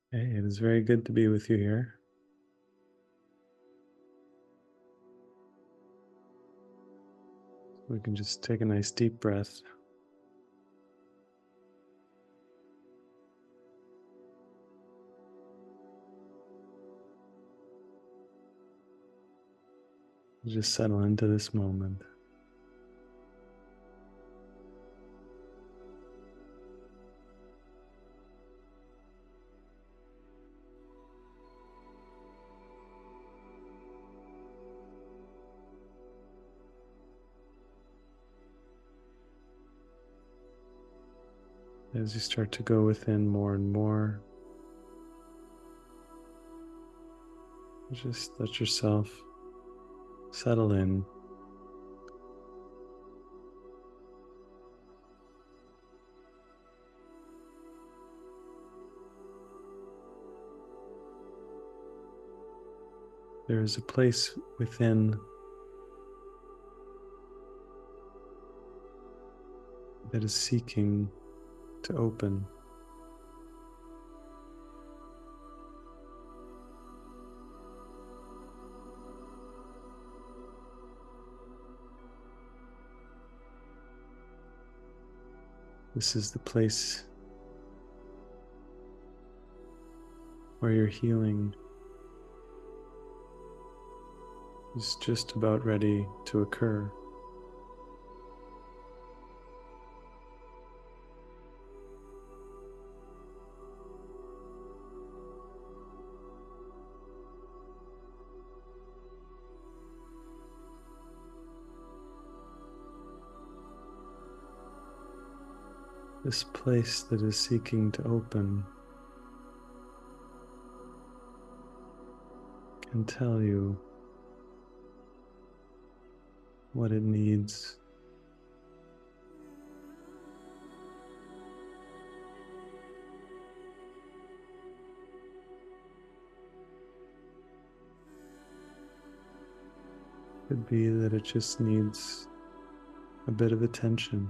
Hey, it is very good to be with you here. We can just take a nice deep breath. Just settle into this moment. As you start to go within more and more, just let yourself settle in. There is a place within that is seeking to open. This is the place where your healing is just about ready to occur. This place that is seeking to open can tell you what it needs. Could be that it just needs a bit of attention.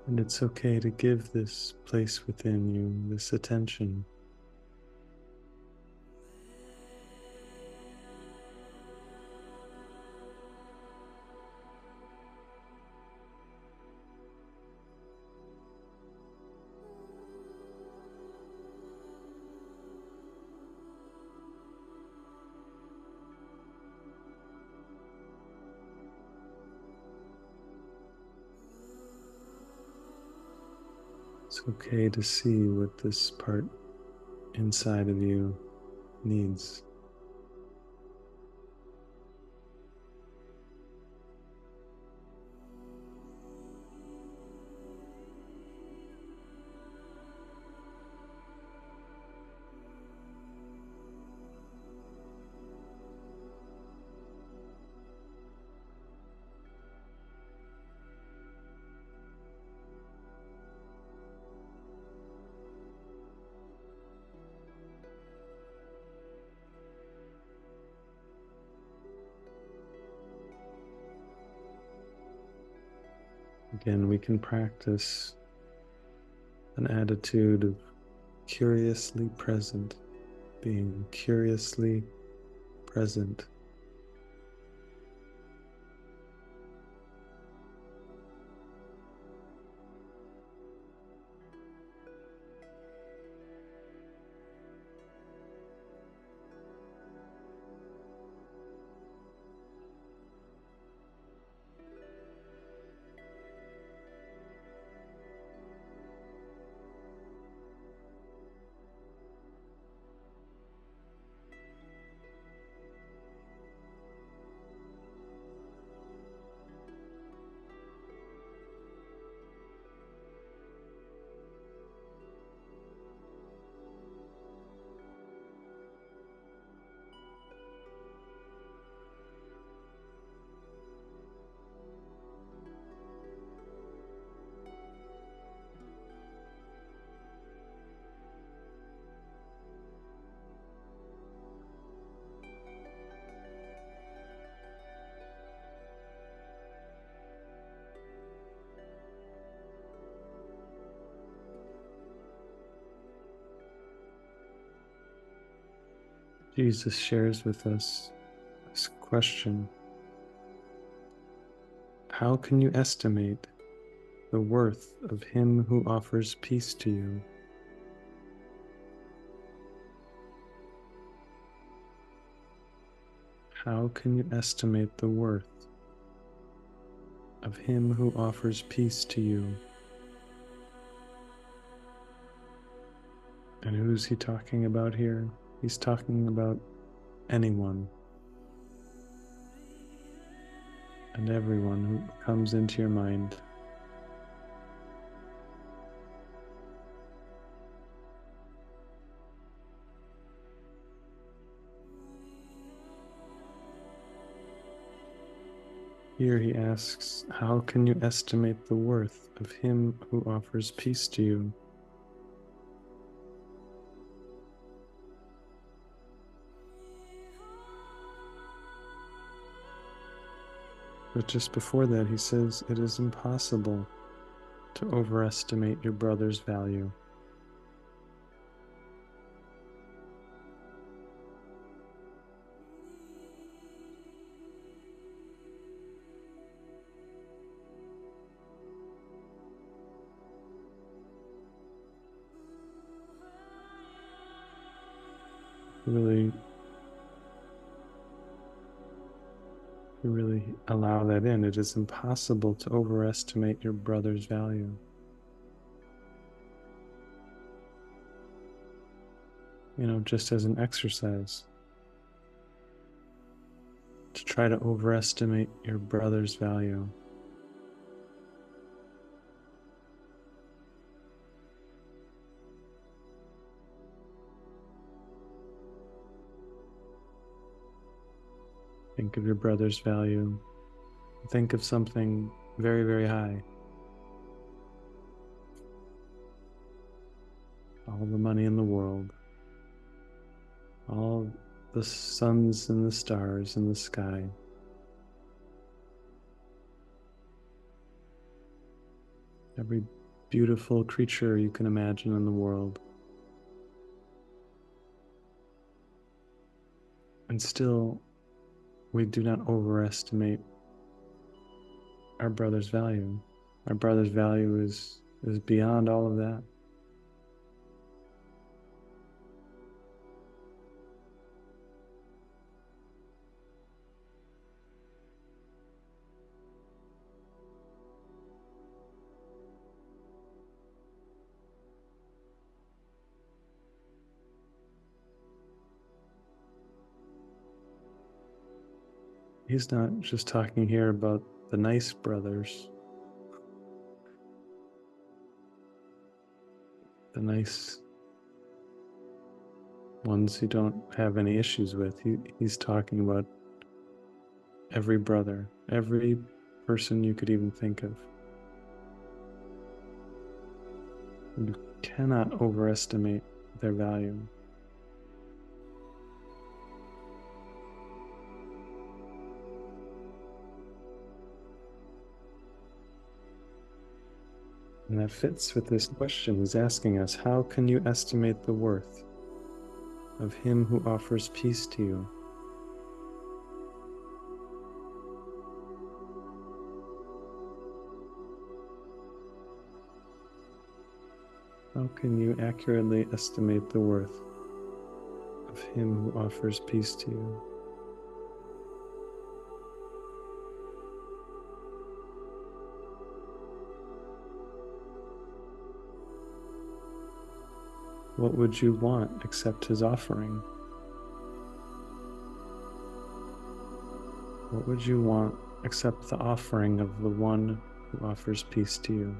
And it's okay to give this place within you this attention. It's okay to see what this part inside of you needs. Again, we can practice an attitude of curiously present, being curiously present. Jesus shares with us this question: how can you estimate the worth of him who offers peace to you? How can you estimate the worth of him who offers peace to you? And who's he talking about here? He's talking about anyone and everyone who comes into your mind. Here he asks, how can you estimate the worth of him who offers peace to you? But just before that, he says, it is impossible to overestimate your brother's value. You really allow that in. It is impossible to overestimate your brother's value. You know, just as an exercise, to try to overestimate your brother's value. Think of your brother's value. Think of something very, very high. All the money in the world. All the suns and the stars in the sky. Every beautiful creature you can imagine in the world. And still, we do not overestimate our brother's value. Our brother's value is beyond all of that. He's not just talking here about the nice brothers, the nice ones who don't have any issues with. He's talking about every brother, every person you could even think of. You cannot overestimate their value. And that fits with this question. He's asking us, how can you estimate the worth of him who offers peace to you? How can you accurately estimate the worth of him who offers peace to you? What would you want except his offering? What would you want except the offering of the one who offers peace to you?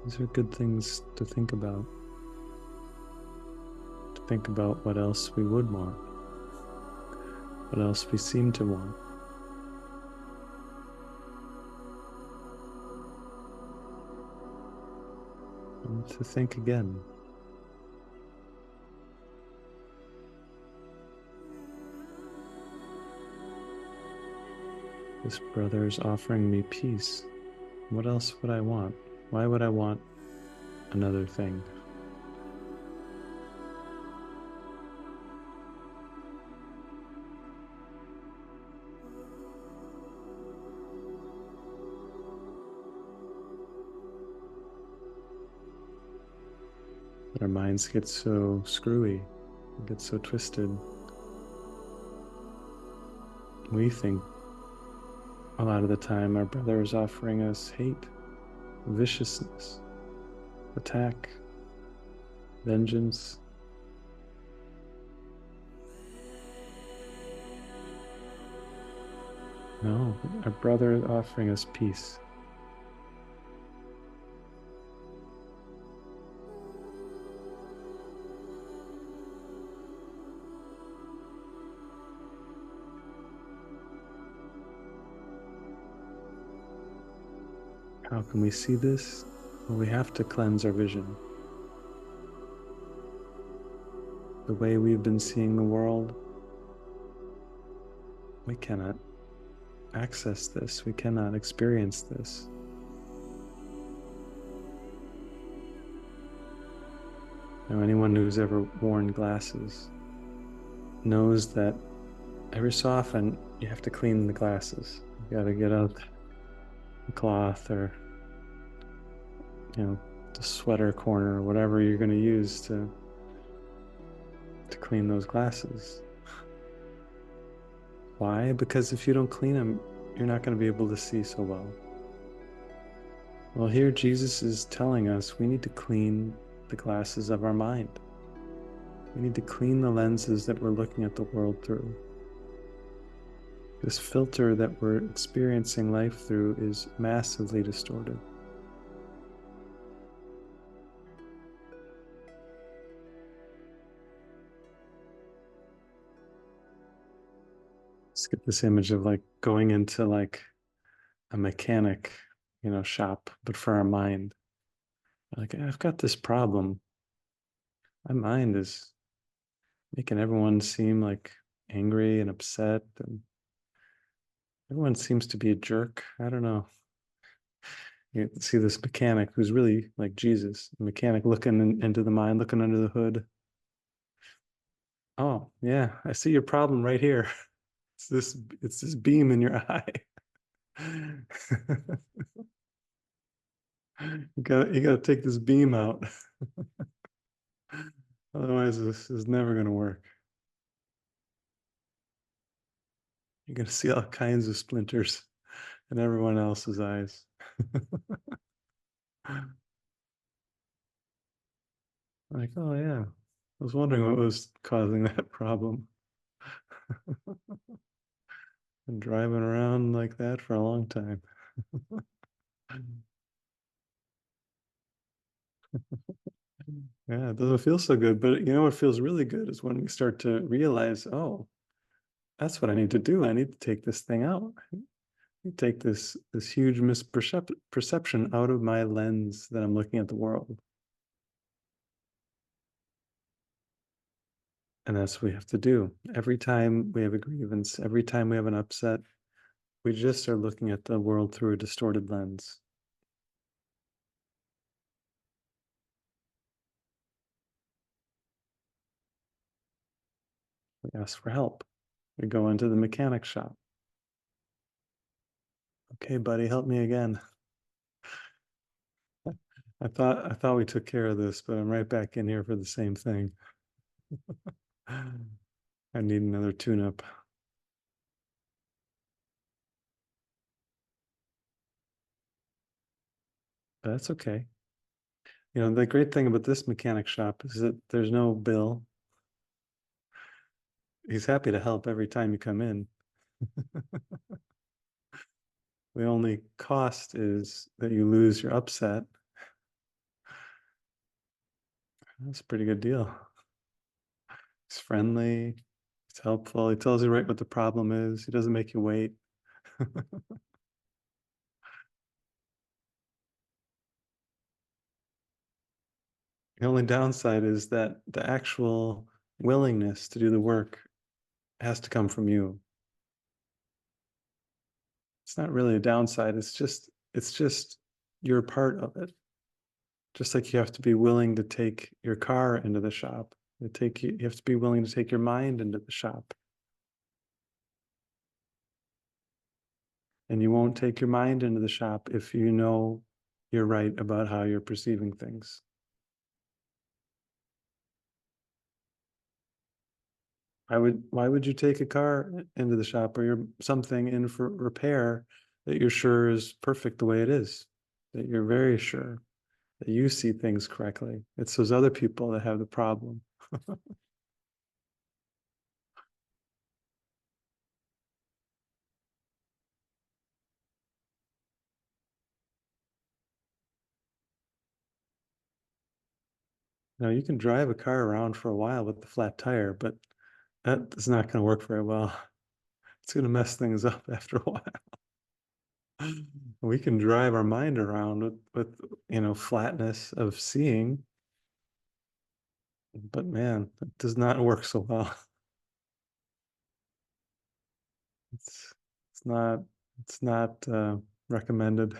These are good things to think about. To think about what else we would want, what else we seem to want. to think again. This brother is offering me peace. What else would I want? Why would I want another thing? Our minds get so screwy, get so twisted. We think a lot of the time our brother is offering us hate, viciousness, attack, vengeance. No, our brother is offering us peace. How can we see this? Well, we have to cleanse our vision. The way we've been seeing the world, we cannot access this. We cannot experience this. Now, anyone who's ever worn glasses knows that every so often you have to clean the glasses. You got to get out the cloth or, the sweater corner or whatever you're going to use to clean those glasses. Why? Because if you don't clean them, you're not going to be able to see so well. Well, here Jesus is telling us we need to clean the glasses of our mind. We need to clean the lenses that we're looking at the world through. This filter that we're experiencing life through is massively distorted. Let's get this image of like going into like a mechanic, shop, but for our mind. Like, I've got this problem. My mind is making everyone seem like angry and upset, and everyone seems to be a jerk. I don't know. You see this mechanic who's really like Jesus, a mechanic looking into the mind, looking under the hood. Oh, yeah, I see your problem right here. It's this beam in your eye. You gotta take this beam out. Otherwise, this is never gonna work. You're gonna see all kinds of splinters in everyone else's eyes. Like, oh yeah, I was wondering what was causing that problem. Been driving around like that for a long time. Yeah, it doesn't feel so good, but what feels really good is when we start to realize, oh, that's what I need to do. I need to take this thing out. Take this huge misperception out of my lens that I'm looking at the world. And that's what we have to do. Every time we have a grievance, every time we have an upset, we just are looking at the world through a distorted lens. We ask for help. We go into the mechanic shop. Okay, buddy, help me again. I thought we took care of this, but I'm right back in here for the same thing. I need another tune-up. But that's okay. The great thing about this mechanic shop is that there's no bill. He's happy to help every time you come in. The only cost is that you lose your upset. That's a pretty good deal. He's friendly. He's helpful. He tells you right what the problem is. He doesn't make you wait. The only downside is that the actual willingness to do the work has to come from you. It's not really a downside. It's just you're part of it. Just like you have to be willing to take your car into the shop. You have to be willing to take your mind into the shop. And you won't take your mind into the shop if you know you're right about how you're perceiving things. Why would you take a car into the shop or something in for repair that you're sure is perfect the way it is, that you're very sure that you see things correctly? It's those other people that have the problem. Now you can drive a car around for a while with the flat tire, but that is not going to work very well. It's going to mess things up after a while. We can drive our mind around with flatness of seeing, but man, it does not work so well. It's it's not it's not recommended.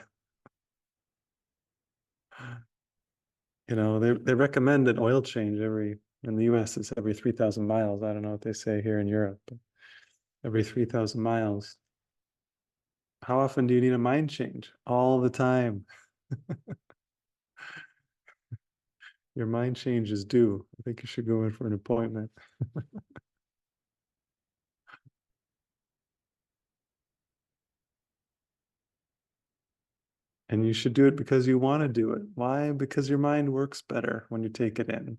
They recommend an oil change in the US it's every 3,000 miles. I don't know what they say here in Europe, but every 3,000 miles. How often do you need a mind change? All the time. Your mind change is due. I think you should go in for an appointment. And you should do it because you want to do it. Why? Because your mind works better when you take it in.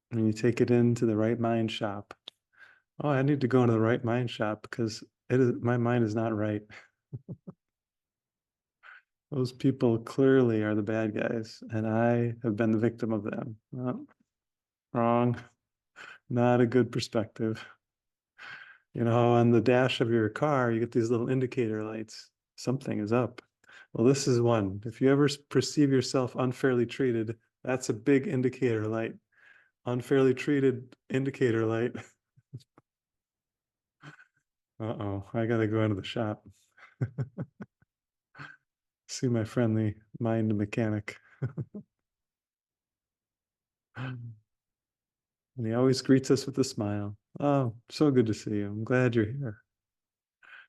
When you take it into the right mind shop. Oh, I need to go into the right mind shop because my mind is not right. Those people clearly are the bad guys, and I have been the victim of them. Oh, wrong. Not a good perspective. On the dash of your car, you get these little indicator lights. Something is up. Well, this is one. If you ever perceive yourself unfairly treated, that's a big indicator light. Unfairly treated indicator light. Uh-oh, I gotta go into the shop. See my friendly mind mechanic. And he always greets us with a smile. Oh, so good to see you. I'm glad you're here.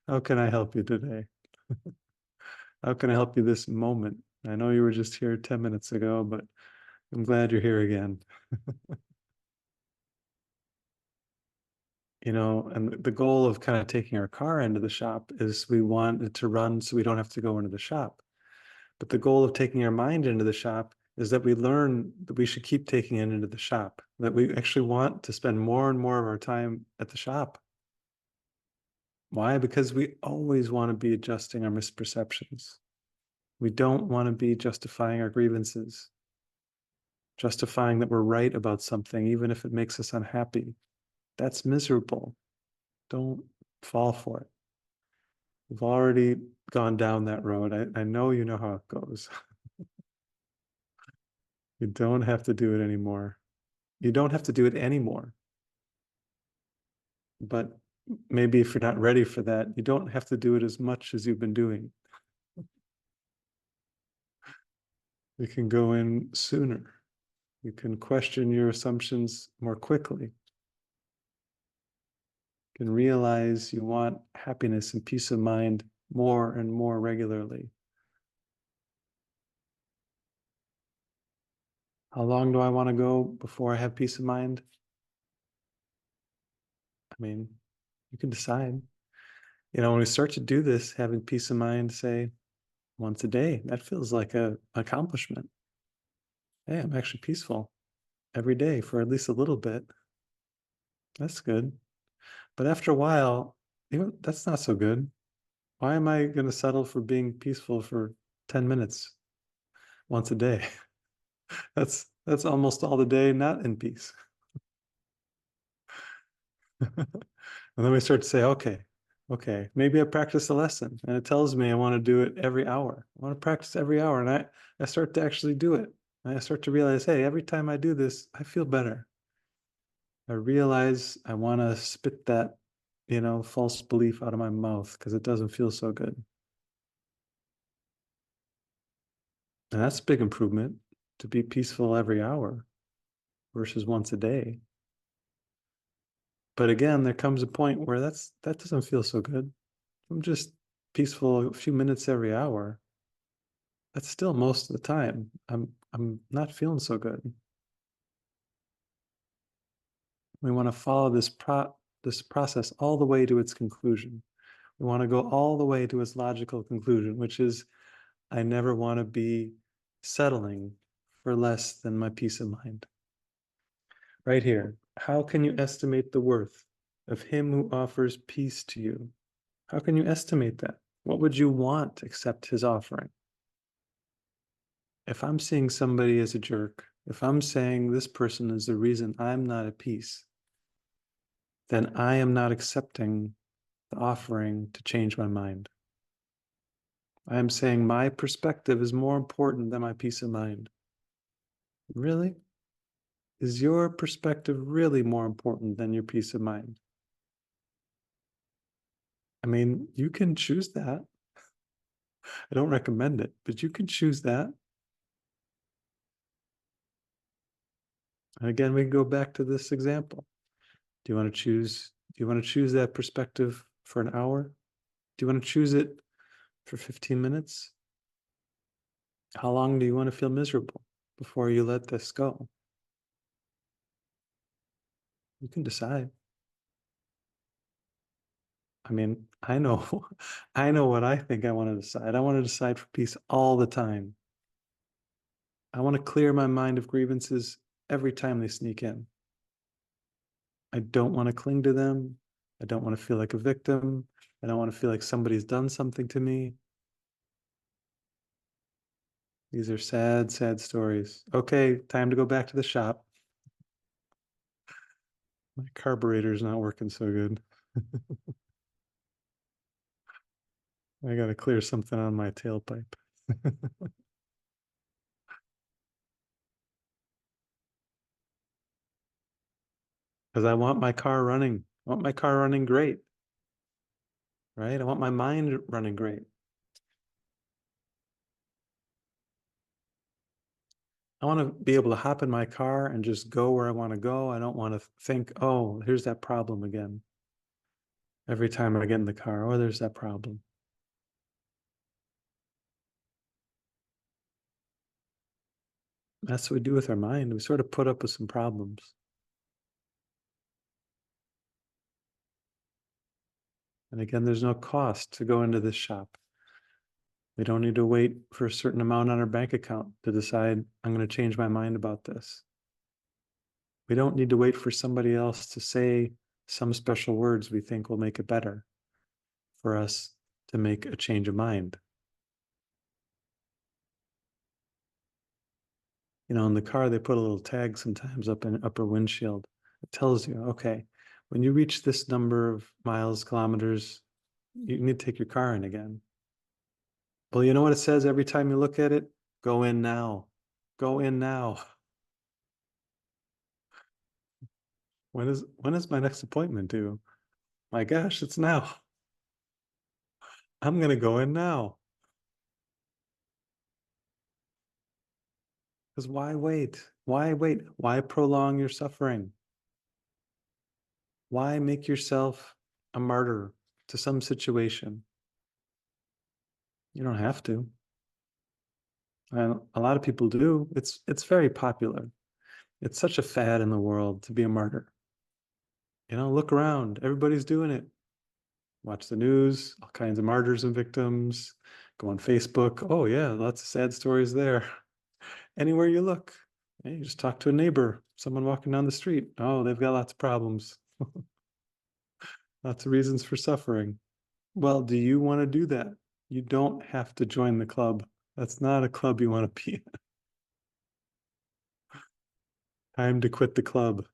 How can I help you today? How can I help you this moment? I know you were just here 10 minutes ago, but I'm glad you're here again. And the goal of kind of taking our car into the shop is we want it to run so we don't have to go into the shop. But the goal of taking our mind into the shop is that we learn that we should keep taking it into the shop, that we actually want to spend more and more of our time at the shop. Why? Because we always want to be adjusting our misperceptions. We don't want to be justifying our grievances, justifying that we're right about something, even if it makes us unhappy. That's miserable. Don't fall for it. We've already gone down that road. I know you know how it goes. You don't have to do it anymore. You don't have to do it anymore. But maybe if you're not ready for that, you don't have to do it as much as you've been doing. You can go in sooner. You can question your assumptions more quickly. You can realize you want happiness and peace of mind more and more regularly. How long do I want to go before I have peace of mind? I mean, you can decide. When we start to do this, having peace of mind, say once a day, that feels like an accomplishment. Hey, I'm actually peaceful every day for at least a little bit. That's good. But after a while, that's not so good. Why am I going to settle for being peaceful for 10 minutes once a day? That's almost all the day not in peace. And then we start to say, okay, maybe I practice a lesson and it tells me I want to do it every hour. I want to practice every hour. And I start to actually do it. I start to realize, hey, every time I do this, I feel better. I realize I want to spit that, false belief out of my mouth because it doesn't feel so good. And that's a big improvement to be peaceful every hour versus once a day. But again, there comes a point where that doesn't feel so good. I'm just peaceful a few minutes every hour. That's still most of the time. I'm not feeling so good. We want to follow this process all the way to its conclusion. We want to go all the way to its logical conclusion, which is I never want to be settling for less than my peace of mind. Right here. How can you estimate the worth of him who offers peace to you? How can you estimate that? What would you want except his offering? If I'm seeing somebody as a jerk, if I'm saying this person is the reason I'm not at peace, then I am not accepting the offering to change my mind. I am saying my perspective is more important than my peace of mind. Really? Is your perspective really more important than your peace of mind? I mean, you can choose that. I don't recommend it, but you can choose that. And again, we can go back to this example. Do you want to choose that perspective for an hour? Do you want to choose it for 15 minutes? How long do you want to feel miserable before you let this go? You can decide. I mean, I know, I know what I think I want to decide. I want to decide for peace all the time. I want to clear my mind of grievances every time they sneak in. I don't want to cling to them. I don't want to feel like a victim. I don't want to feel like somebody's done something to me. These are sad, sad stories. Okay, time to go back to the shop. My carburetor's not working so good. I got to clear something on my tailpipe. Because I want my car running. I want my car running great, right? I want my mind running great. I want to be able to hop in my car and just go where I want to go. I don't want to think, oh, here's that problem again. Every time I get in the car, oh, there's that problem. That's what we do with our mind. We sort of put up with some problems. And again, there's no cost to go into this shop. We don't need to wait for a certain amount on our bank account to decide I'm going to change my mind about this. We don't need to wait for somebody else to say some special words we think will make it better for us to make a change of mind. In the car, they put a little tag sometimes up in upper windshield. It tells you, okay, when you reach this number of miles, kilometers, you need to take your car in again. Well, you know what it says every time you look at it? Go in now. Go in now. When is my next appointment due? My gosh, it's now. I'm gonna go in now. Because why wait? Why wait? Why prolong your suffering? Why make yourself a martyr to some situation? You don't have to. And a lot of people do. It's very popular. It's such a fad in the world to be a martyr. Look around. Everybody's doing it. Watch the news, all kinds of martyrs and victims. Go on Facebook. Oh yeah, lots of sad stories there. Anywhere you look. Hey, you just talk to a neighbor, someone walking down the street. Oh, they've got lots of problems, lots of reasons for suffering. Well, do you want to do that? You don't have to join the club. That's not a club you want to be in. Time to quit the club.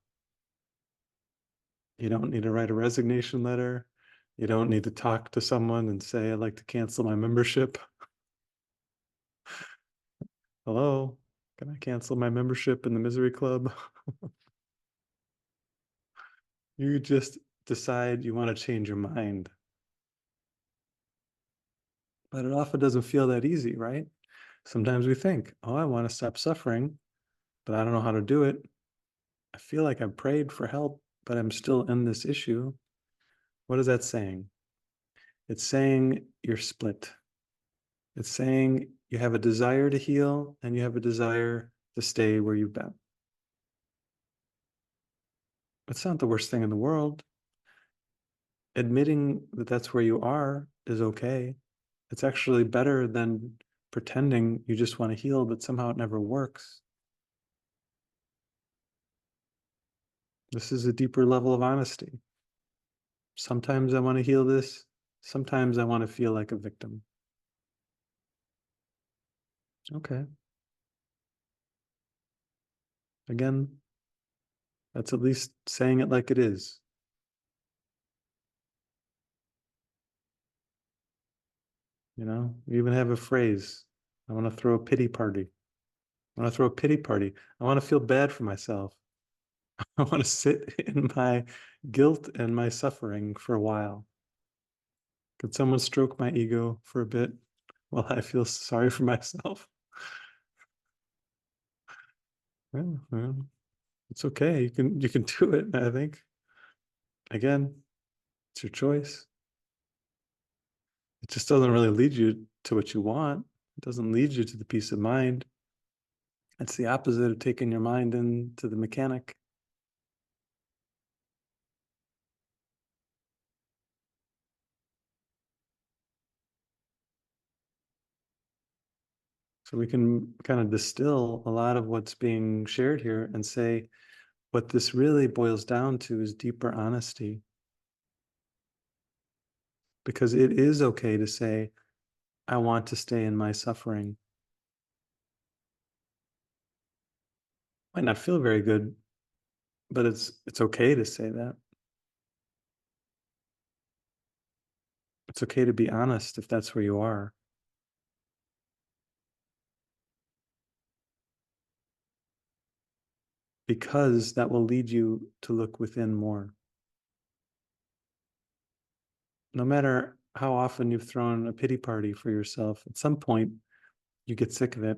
You don't need to write a resignation letter. You don't need to talk to someone and say, I'd like to cancel my membership. Hello. Can I cancel my membership in the misery club? You just decide you want to change your mind. But it often doesn't feel that easy, right? Sometimes we think, oh, I want to stop suffering, but I don't know how to do it. I feel like I've prayed for help, but I'm still in this issue. What is that saying? It's saying you're split. It's saying you have a desire to heal and you have a desire to stay where you've been. It's not the worst thing in the world. Admitting that that's where you are is okay. It's actually better than pretending you just want to heal, but somehow it never works. This is a deeper level of honesty. Sometimes I want to heal this. Sometimes I want to feel like a victim. Okay. Again, that's at least saying it like it is. You know, we even have a phrase. I want to throw a pity party. I want to throw a pity party. I want to feel bad for myself. I want to sit in my guilt and my suffering for a while. Could someone stroke my ego for a bit while I feel sorry for myself? Well, it's okay. You can do it, I think. Again, it's your choice. It just doesn't really lead you to what you want. It doesn't lead you to the peace of mind. It's the opposite of taking your mind into the mechanic. So we can kind of distill a lot of what's being shared here and say what this really boils down to is deeper honesty. Because it is okay to say, I want to stay in my suffering. Might not feel very good, but it's okay to say that. It's okay to be honest if that's where you are. Because that will lead you to look within more. No matter how often you've thrown a pity party for yourself, at some point you get sick of it.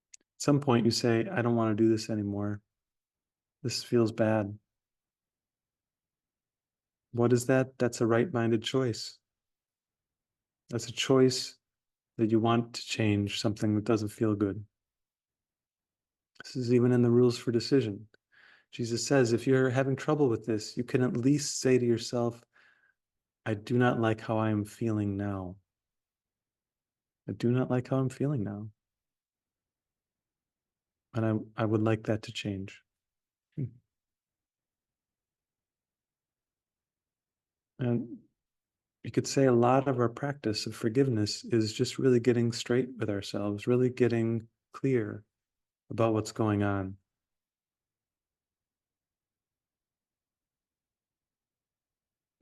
At some point you say, I don't want to do this anymore. This feels bad. What is that? That's a right-minded choice. That's a choice that you want to change something that doesn't feel good. This is even in the rules for decision. Jesus says, if you're having trouble with this, you can at least say to yourself, I do not like how I am feeling now. I do not like how I'm feeling now. And I would like that to change. And you could say a lot of our practice of forgiveness is just really getting straight with ourselves, really getting clear about what's going on.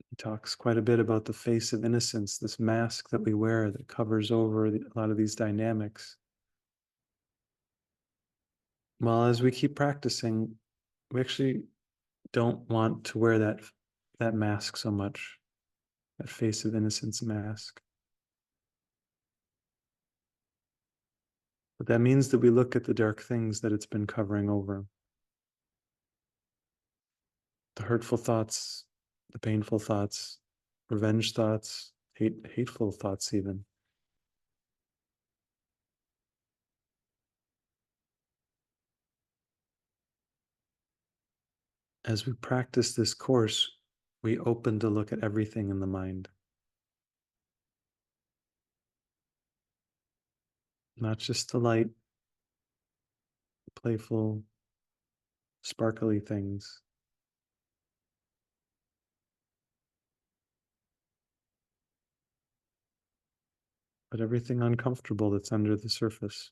He talks quite a bit about the face of innocence, this mask that we wear that covers over a lot of these dynamics. Well, as we keep practicing, we actually don't want to wear that mask so much, that face of innocence mask. But that means that we look at the dark things that it's been covering over. The hurtful thoughts, the painful thoughts, revenge thoughts, hateful thoughts even. As we practice this course, we open to look at everything in the mind. Not just the light, playful, sparkly things, but everything uncomfortable that's under the surface.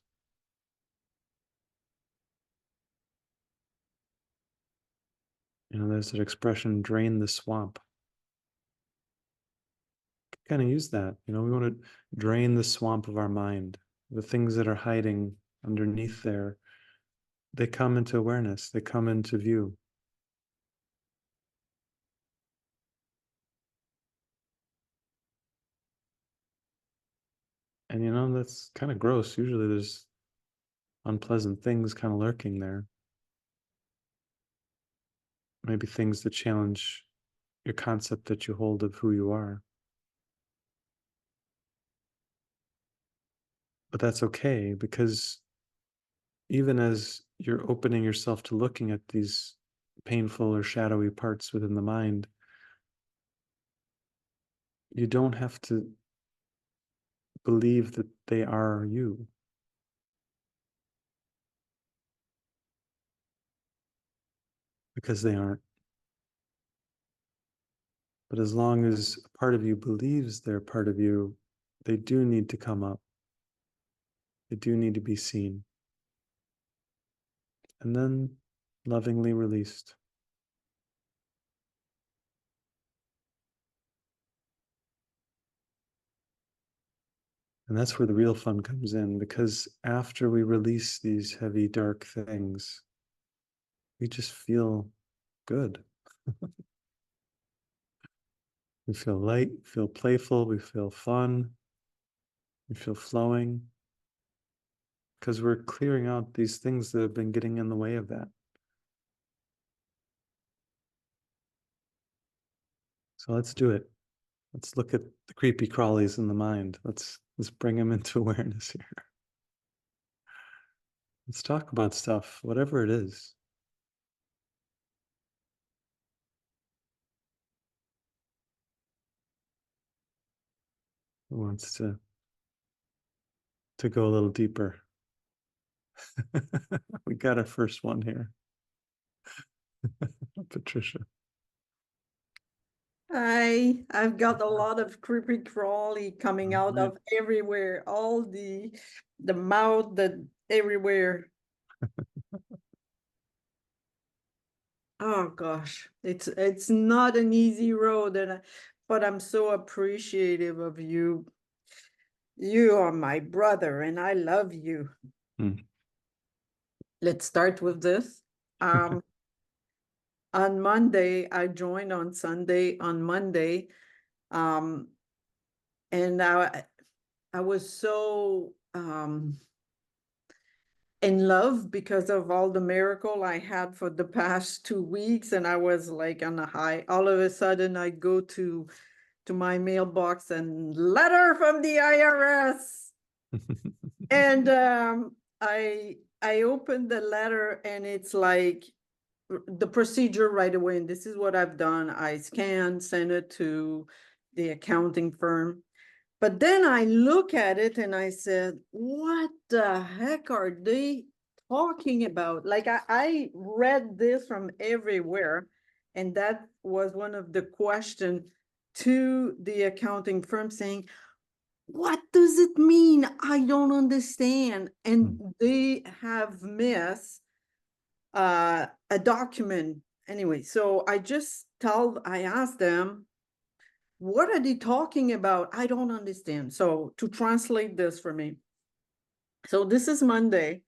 You know, there's that expression, drain the swamp. Kind of use that. You know, we want to drain the swamp of our mind, the things that are hiding underneath there, they come into awareness, they come into view. And that's kind of gross. Usually there's unpleasant things kind of lurking there. Maybe things that challenge your concept that you hold of who you are. But that's okay, because even as you're opening yourself to looking at these painful or shadowy parts within the mind, you don't have to believe that they are you, because they aren't. But as long as a part of you believes they're part of you, they do need to come up. They do need to be seen. And then lovingly released. And that's where the real fun comes in, because after we release these heavy, dark things, we just feel good. We feel light, we feel playful, we feel fun, we feel flowing, because we're clearing out these things that have been getting in the way of that. So let's do it. Let's look at the creepy crawlies in the mind. Let's bring them into awareness here. Let's talk about stuff, whatever it is. Who wants to go a little deeper? We got our first one here. Patricia. I've got a lot of creepy crawly coming out of everywhere, all the mouth, that everywhere. Oh gosh, it's not an easy road, but I'm so appreciative of you. You are my brother, and I love you. Let's start with this. On Monday, I joined on Sunday. On Monday, and I was so in love because of all the miracle I had for the past 2 weeks, and I was like on a high. All of a sudden, I go to my mailbox and letter from the IRS, and I opened the letter, and it's like the procedure right away. And this is what I've done: I send it to the accounting firm. But then I look at it and I said, what the heck are they talking about? Like I read this from everywhere. And that was one of the questions to the accounting firm, saying, what does it mean? I don't understand. And they have missed a document. Anyway, so I asked them, what are they talking about? I don't understand. So to translate this for me. So this is Monday.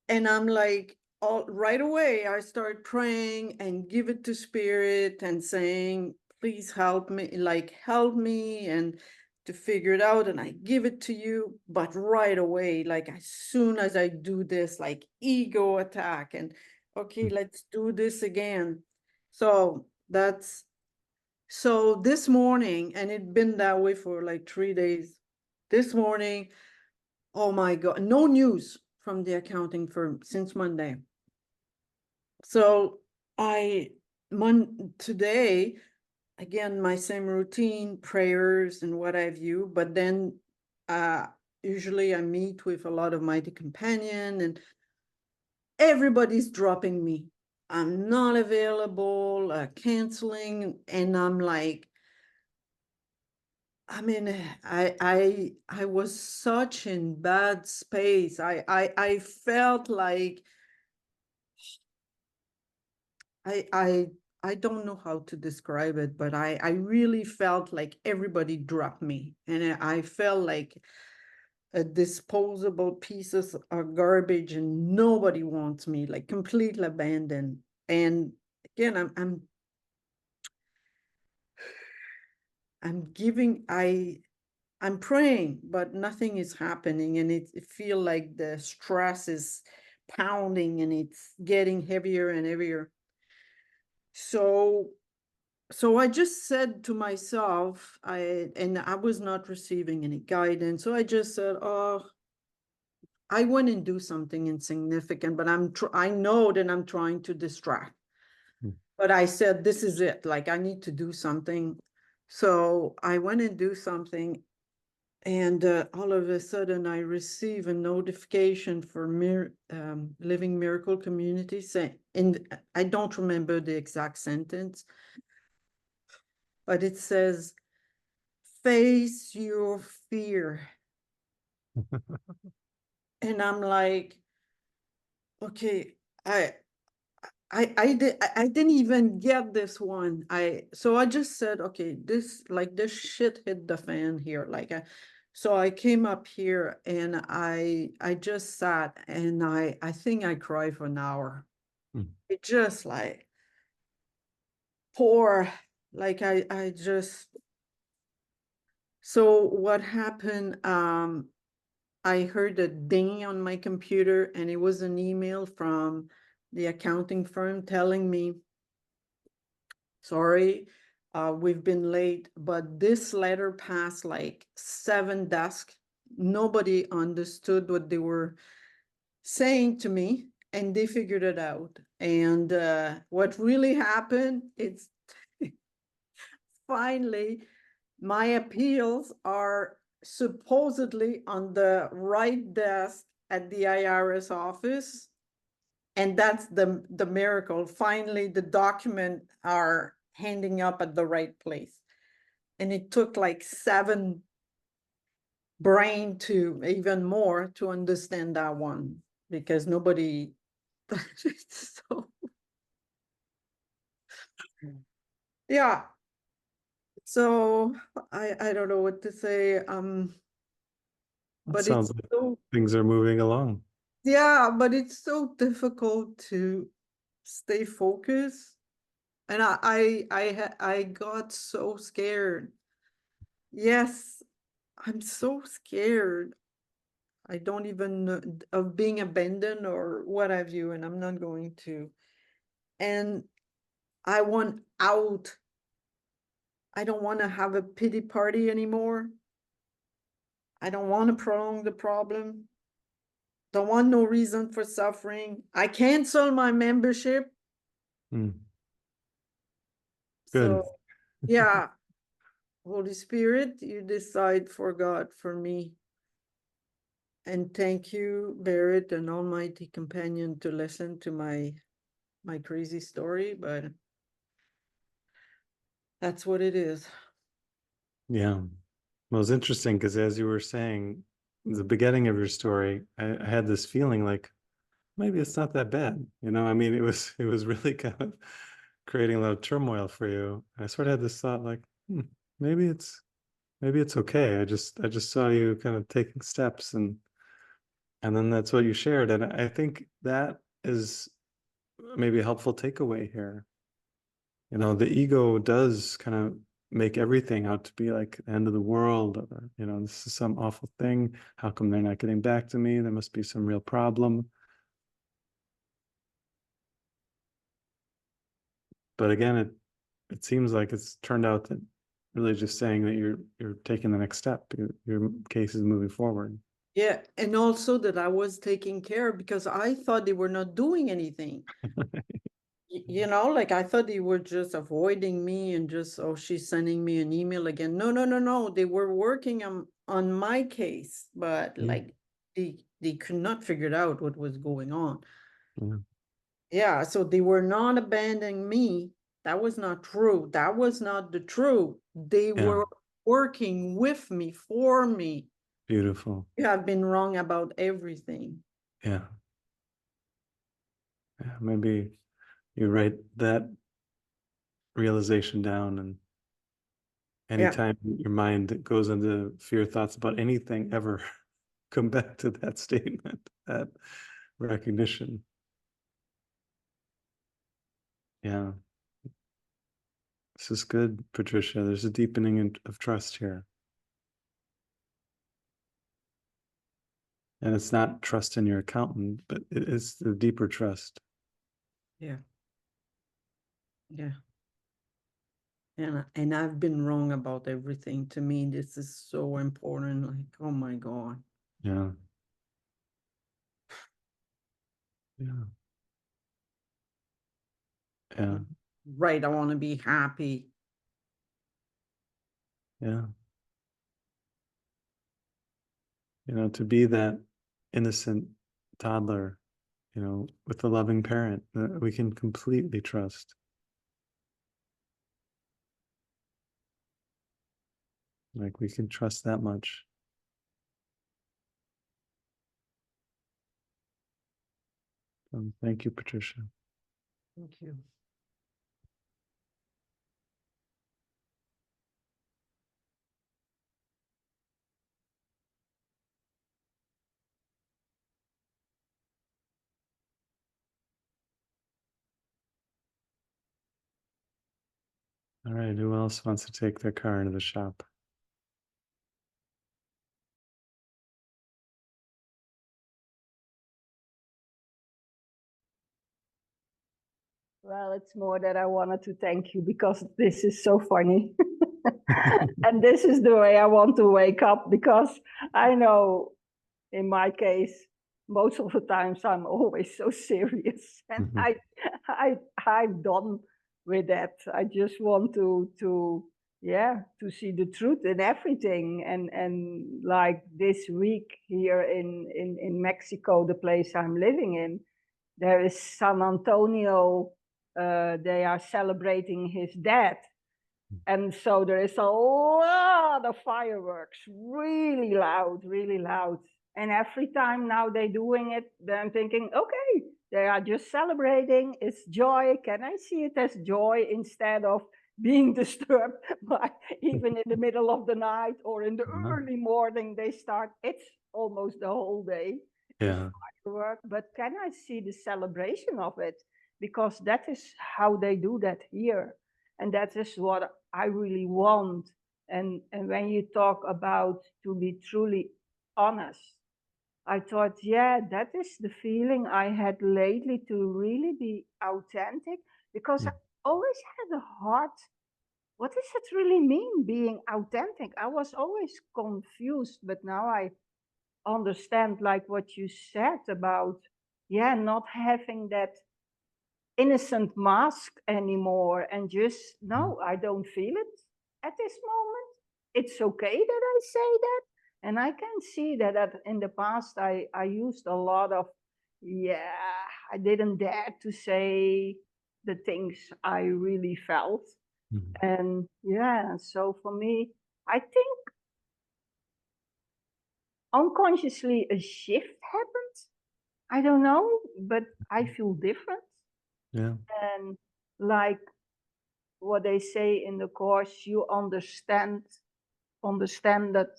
And I'm like, right away, I start praying and give it to Spirit and saying, please help me, help me and to figure it out. And I give it to you. But right away, like as soon as I do this, like ego attack and okay, let's do this again. So this morning, and it'd been that way for like 3 days. This morning, oh my God, no news from the accounting firm since Monday. So today, again, my same routine, prayers and what have you, but then usually I meet with a lot of mighty companion and everybody's dropping me. I'm not available, canceling, and I'm like, I mean, I was such in bad space. I felt like I don't know how to describe it, but I really felt like everybody dropped me, and I felt like a disposable pieces of garbage, and nobody wants me, like completely abandoned. And again, I'm giving, I'm praying, but nothing is happening, and it feel like the stress is pounding and it's getting heavier and heavier. So I just said to myself, and I was not receiving any guidance. So I just said, oh, I went and do something insignificant, but I know that I'm trying to distract. Mm. But I said, this is it. Like, I need to do something. So I went and do something. And all of a sudden, I receive a notification for Living Miracle Community saying, and I don't remember the exact sentence, but it says, face your fear. And I'm like, okay, I didn't even get this one. So I just said, okay, this shit hit the fan here. So I came up here and I just sat and I think I cried for an hour. Mm. It just like pour, like I just. So what happened? I heard a ding on my computer, and it was an email from the accounting firm telling me, sorry, we've been late, but this letter passed like 7 desks. Nobody understood what they were saying to me, and they figured it out. And what really happened, it's finally my appeals are supposedly on the right desk at the IRS office. And that's the miracle. Finally, the document are handing up at the right place. And it took like 7 brain to even more to understand that one, because nobody. So yeah. So I don't know what to say. That But it's sounds like so, things are moving along. yeah, but it's so difficult to stay focused. And I got so scared. Yes, I'm so scared. I don't even know of being abandoned or what have you, and I'm not going to. And I want out. I don't want to have a pity party anymore. I don't want to prolong the problem. Don't want no reason for suffering. I cancel my membership. Mm. So Good. yeah, Holy Spirit, you decide for God, for me. And thank you, Barret, an almighty companion, to listen to my crazy story, but that's what it is. Yeah. Well, it's interesting because as you were saying, the beginning of your story, I had this feeling like maybe it's not that bad. I mean, it was really kind of creating a lot of turmoil for you. I sort of had this thought like, maybe it's okay. I just saw you kind of taking steps, and then that's what you shared. And I think that is maybe a helpful takeaway here. The ego does kind of make everything out to be like the end of the world, or this is some awful thing. How come they're not getting back to me? There must be some real problem. But again, it seems like it's turned out that really just saying that you're taking the next step. Your case is moving forward. Yeah, and also that I was taking care, because I thought they were not doing anything. Like I thought they were just avoiding me and just, oh, she's sending me an email again. No, no, no, no. They were working on my case, but Yeah. like they could not figure out what was going on. Yeah. Yeah, so they were not abandoning me. That was not true. That was not the truth. They Yeah. were working with me, for me. Beautiful. You have been wrong about everything. Yeah. Yeah. Maybe you write that realization down, and Yeah. anytime your mind goes into fear thoughts about anything ever, come back to that statement, that recognition. Yeah. This is good, Patricia. There's a deepening of trust here. And it's not trust in your accountant, but it is the deeper trust. Yeah. Yeah. And I've been wrong about everything. To me, this is so important. Like, oh my God. Yeah. Yeah. Yeah. Right. I want to be happy. Yeah. You know, to be that innocent toddler, you know, with a loving parent that we can completely trust. Like we can trust that much. Thank you, Patricia. Thank you. All right, who else wants to take their car into the shop? Well, it's more that I wanted to thank you because this is so funny. And this is the way I want to wake up, because I know in my case, most of the times I'm always so serious, and I'm done with that. I just want to see the truth in everything. And like this week here in Mexico, the place I'm living in, there is San Antonio. They are celebrating his death. And so there is a lot of fireworks, really loud, really loud. And every time now they're doing it, then I'm thinking, okay, they are just celebrating. It's joy. Can I see it as joy instead of being disturbed by even in the middle of the night or in the early morning they start? It's almost the whole day. Yeah. Firework, but can I see the celebration of it? Because that is how they do that here. And that is what I really want. And when you talk about to be truly honest, I thought, yeah, that is the feeling I had lately, to really be authentic, because I always had a heart. What does it really mean being authentic? I was always confused, but now I understand, like what you said about, yeah, not having that innocent mask anymore, and just, no, I don't feel it at this moment. It's okay that I say that. And I can see that in the past I used a lot of, yeah, I didn't dare to say the things I really felt. And yeah, so for me, I think unconsciously a shift happened. I don't know, but I feel different. Yeah. And like what they say in the course, you understand that,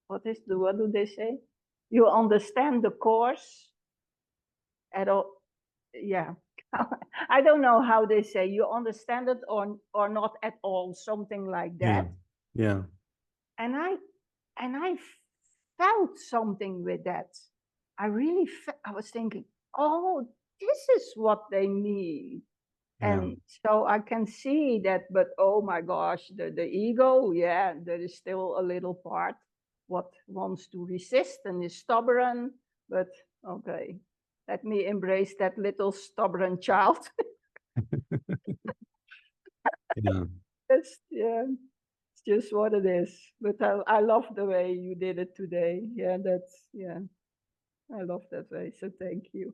what do they say? You understand the course at all. Yeah. I don't know how they say, you understand it or not at all, something like that. Yeah. And I felt something with that. I was thinking, oh, this is what they mean. And so I can see that, but oh my gosh, the ego, yeah, there is still a little part what wants to resist and is stubborn. But okay, let me embrace that little stubborn child. Yeah. Yeah, it's just what it is. But I love the way you did it today. Yeah, I love that way. So thank you.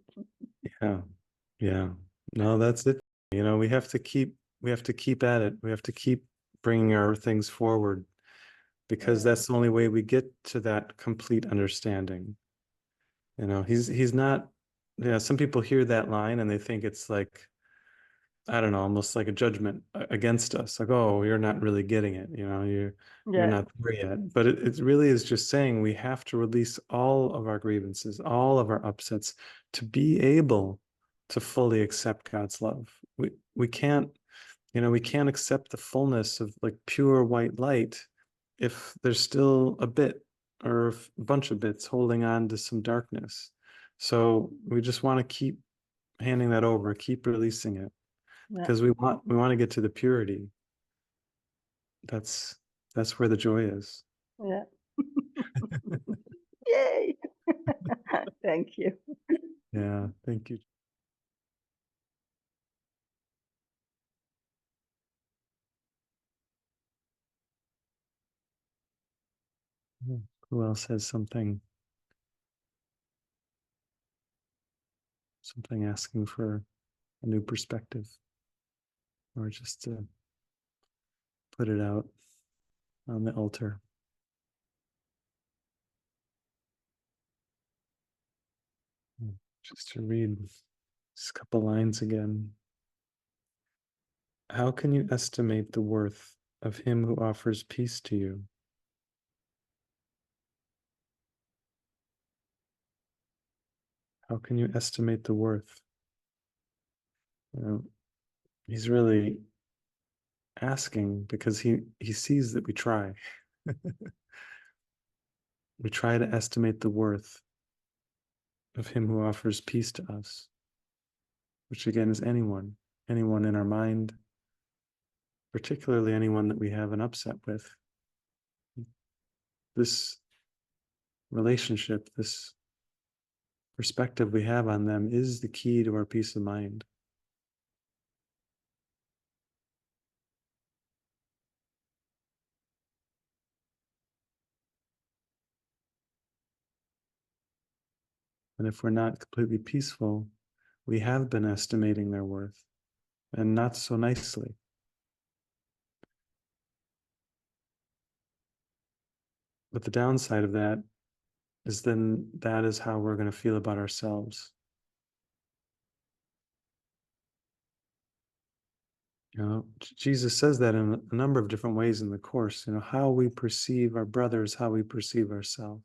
Yeah. Yeah. No, that's it. You know, we have to keep at it. We have to keep bringing our things forward, because that's the only way we get to that complete understanding. You know, he's not, some people hear that line and they think it's like I don't know, almost like a judgment against us. Like, oh, you're not really getting it. You're Yeah, not there yet. But it really is just saying we have to release all of our grievances, all of our upsets to be able to fully accept God's love. We can't, we can't accept the fullness of like pure white light if there's still a bit or a bunch of bits holding on to some darkness. So we just want to keep handing that over, keep releasing it, yeah, because we want to get to the purity. That's where the joy is. yeah. Yay! Thank you. Yeah, thank you. Who else has something asking for a new perspective, or just to put it out on the altar? Just to read this couple lines again. How can you estimate the worth of him who offers peace to you? How can you estimate the worth? He's really asking because he sees that we try. We try to estimate the worth of him who offers peace to us, which again is anyone in our mind, particularly anyone that we have an upset with. This relationship, this perspective we have on them is the key to our peace of mind. And if we're not completely peaceful, we have been estimating their worth, and not so nicely. But the downside of that is then that is how we're going to feel about ourselves. Jesus says that in a number of different ways in the Course. How we perceive our brothers, how we perceive ourselves.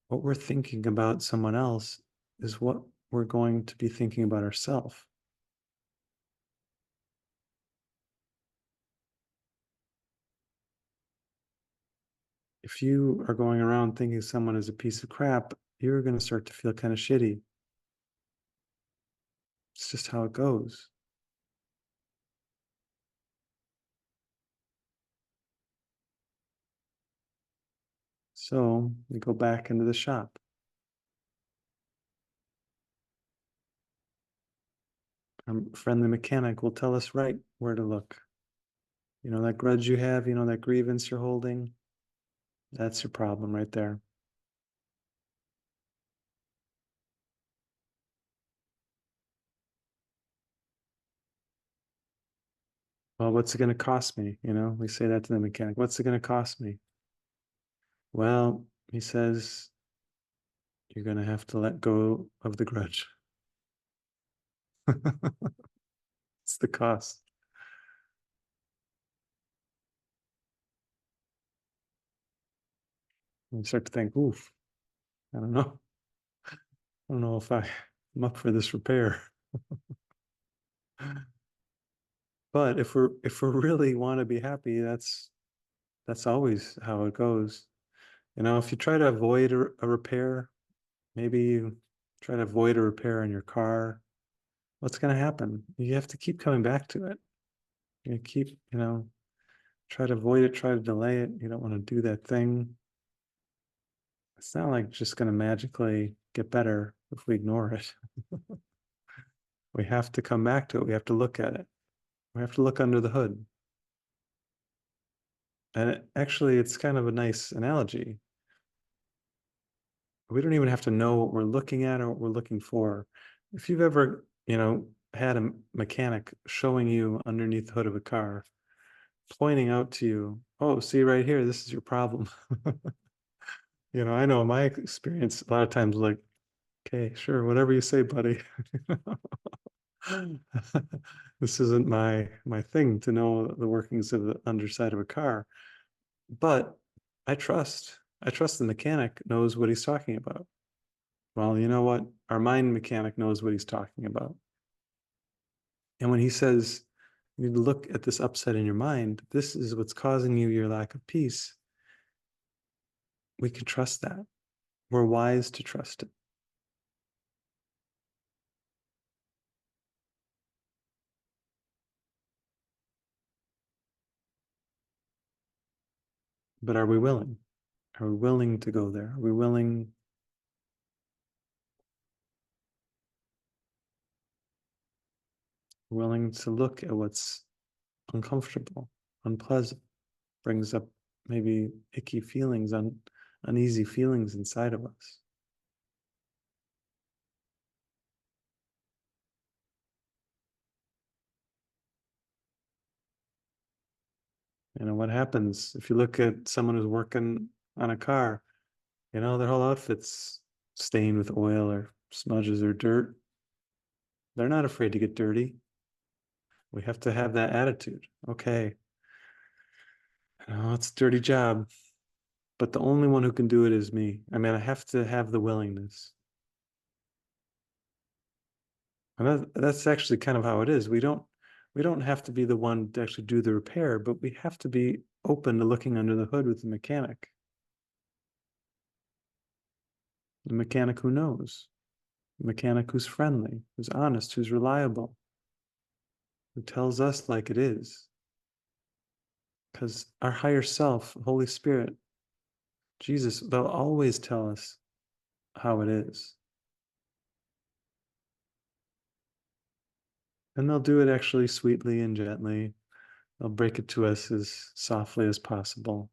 What we're thinking about someone else is what we're going to be thinking about ourselves. If you are going around thinking someone is a piece of crap, you're going to start to feel kind of shitty. It's just how it goes. So we go back into the shop. Our friendly mechanic will tell us right where to look. That grudge you have, that grievance you're holding, that's your problem right there. Well, what's it going to cost me? We say that to the mechanic. What's it going to cost me? Well, he says, you're going to have to let go of the grudge. It's the cost. And you start to think, oof, I don't know. I don't know if I'm up for this repair. But if we really want to be happy, that's always how it goes. If you try to avoid a repair, maybe you try to avoid a repair in your car, what's going to happen? You have to keep coming back to it. You keep, try to avoid it, try to delay it. You don't want to do that thing. It's not like just going to magically get better if we ignore it. We have to come back to it. We have to look at it. We have to look under the hood. And actually, it's kind of a nice analogy. We don't even have to know what we're looking at or what we're looking for. If you've ever, had a mechanic showing you underneath the hood of a car, pointing out to you, oh, see right here, this is your problem. I know in my experience, a lot of times like, okay, sure, whatever you say, buddy. This isn't my thing to know the workings of the underside of a car, but I trust the mechanic knows what he's talking about. Well, you know what? Our mind mechanic knows what he's talking about. And when he says, you need to look at this upset in your mind, this is what's causing you your lack of peace, we can trust that. We're wise to trust it. But are we willing? Are we willing to go there? Are we willing to look at what's uncomfortable, unpleasant, brings up maybe icky feelings, uneasy feelings inside of us? You know, what happens if you look at someone who's working on a car, you know, their whole outfit's stained with oil or smudges or dirt. They're not afraid to get dirty. We have to have that attitude. Okay, you know, it's a dirty job, but the only one who can do it is me. I mean, I have to have the willingness. And that's actually kind of how it is. We don't have to be the one to actually do the repair, but we have to be open to looking under the hood with the mechanic. The mechanic who knows, the mechanic who's friendly, who's honest, who's reliable, who tells us like it is. Because our higher self, Holy Spirit, Jesus, they'll always tell us how it is. And they'll do it actually sweetly and gently. They'll break it to us as softly as possible.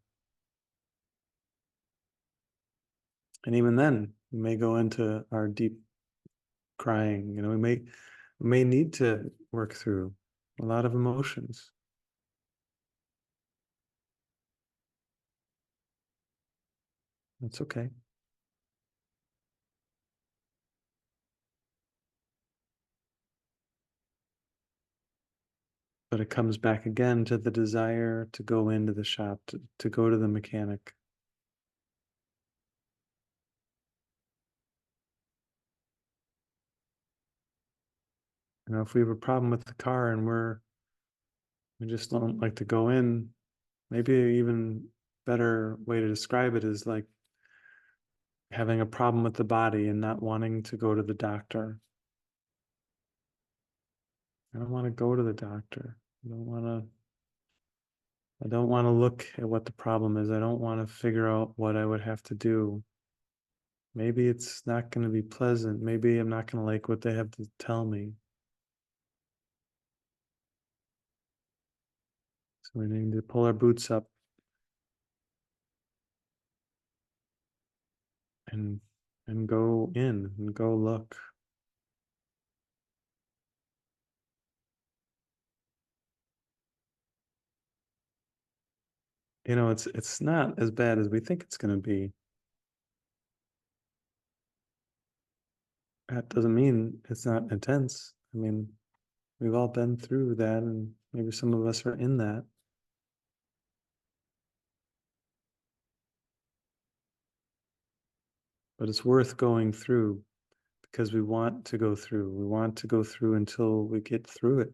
And even then, we may go into our deep crying. You know, we may need to work through a lot of emotions. That's okay. But it comes back again to the desire to go into the shop, to go to the mechanic. You know, if we have a problem with the car and we just don't like to go in, maybe an even better way to describe it is like having a problem with the body and not wanting to go to the doctor. I don't want to go to the doctor. I don't want to look at what the problem is. I don't want to figure out what I would have to do. Maybe it's not going to be pleasant. Maybe I'm not going to like what they have to tell me. So we need to pull our boots up and go in and go look. You know, it's not as bad as we think it's going to be. That doesn't mean it's not intense. I mean, we've all been through that, and maybe some of us are in that. But it's worth going through because we want to go through. We want to go through until we get through it.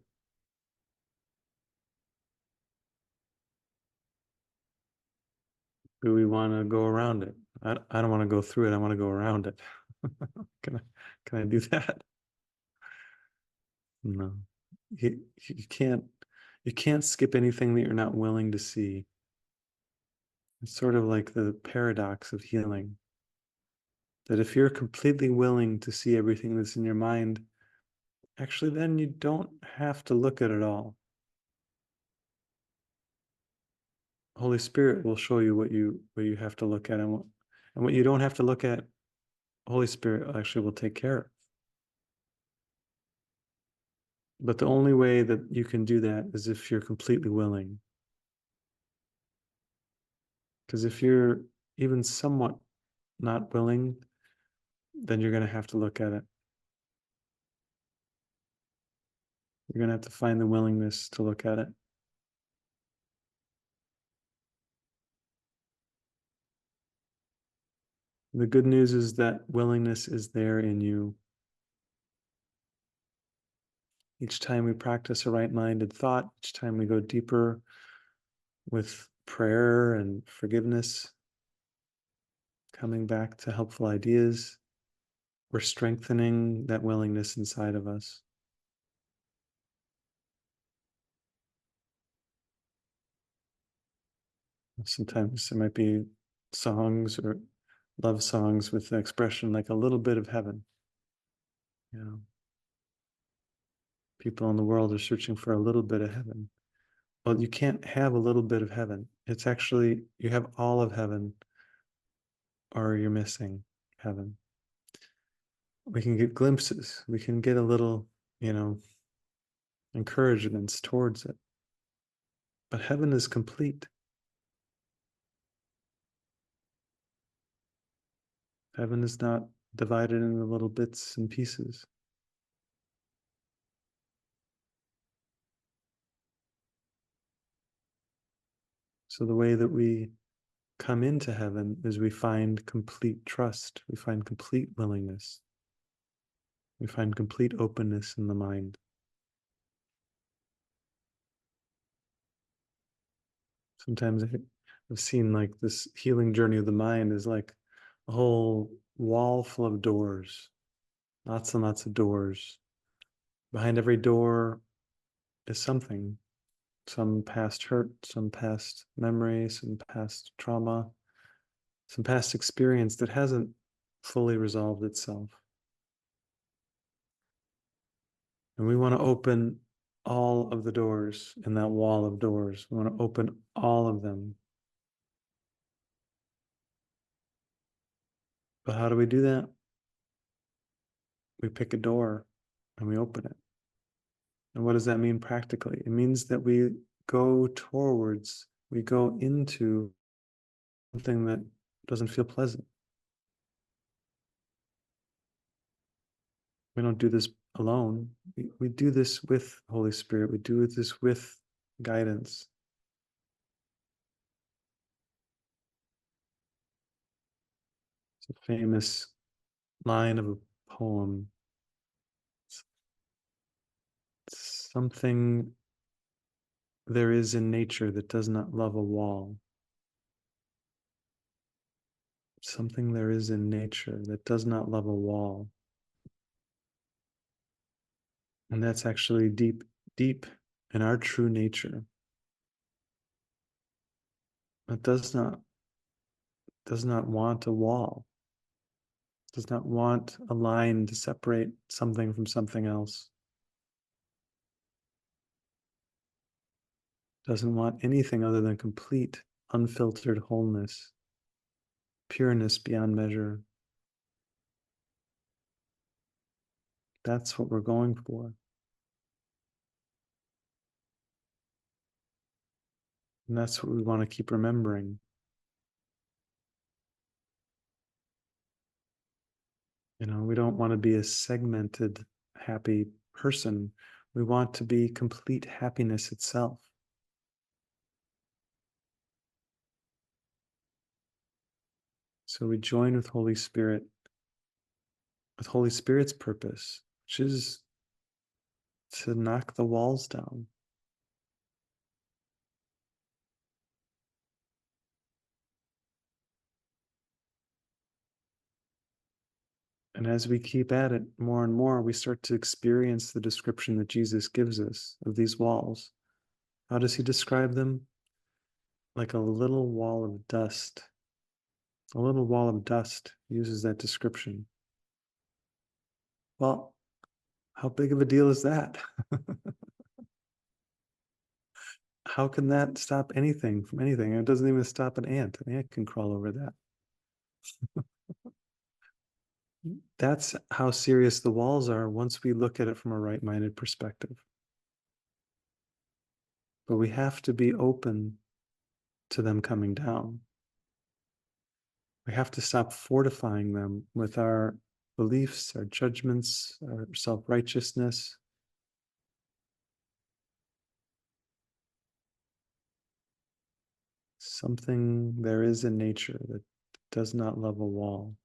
Do we want to go around it? I don't want to go through it. I want to go around it. Can I do that? No. You can't skip anything that you're not willing to see. It's sort of like the paradox of healing. That if you're completely willing to see everything that's in your mind, actually then you don't have to look at it all. Holy Spirit will show you what you have to look at, and what you don't have to look at, Holy Spirit actually will take care of. But the only way that you can do that is if you're completely willing. Because if you're even somewhat not willing, then you're going to have to look at it. You're going to have to find the willingness to look at it. The good news is that willingness is there in you. Each time we practice a right-minded thought, each time we go deeper with prayer and forgiveness, coming back to helpful ideas, we're strengthening that willingness inside of us. Sometimes there might be songs or love songs with the expression like a little bit of heaven. You know, people in the world are searching for a little bit of heaven. Well, you can't have a little bit of heaven. It's actually, you have all of heaven, or you're missing heaven. We can get glimpses. We can get a little, encouragements towards it. But heaven is complete. Heaven is not divided into little bits and pieces. So the way that we come into heaven is we find complete trust. We find complete willingness. We find complete openness in the mind. Sometimes I've seen like this healing journey of the mind is like a whole wall full of doors, lots and lots of doors. Behind every door is something, some past hurt, some past memory, some past trauma, some past experience that hasn't fully resolved itself. And we want to open all of the doors in that wall of doors. We want to open all of them. But how do we do that? We pick a door and we open it. And what does that mean practically? It means that we go into something that doesn't feel pleasant. We don't do this alone. We do this with Holy Spirit. We do this with guidance. It's a famous line of a poem. Something there is in nature that does not love a wall. Something there is in nature that does not love a wall. And that's actually deep, deep in our true nature. It does not want a wall, does not want a line to separate something from something else. Doesn't want anything other than complete, unfiltered wholeness, pureness beyond measure. That's what we're going for. And that's what we want to keep remembering. We don't want to be a segmented, happy person. We want to be complete happiness itself. So we join with Holy Spirit, with Holy Spirit's purpose, which is to knock the walls down. And as we keep at it more and more, we start to experience the description that Jesus gives us of these walls. How does he describe them? Like a little wall of dust. A little wall of dust uses that description. Well, how big of a deal is that? How can that stop anything from anything? It doesn't even stop an ant. An ant can crawl over that. That's how serious the walls are once we look at it from a right-minded perspective. But we have to be open to them coming down. We have to stop fortifying them with our beliefs, our judgments, our self-righteousness. something there is in nature that does not love a wall.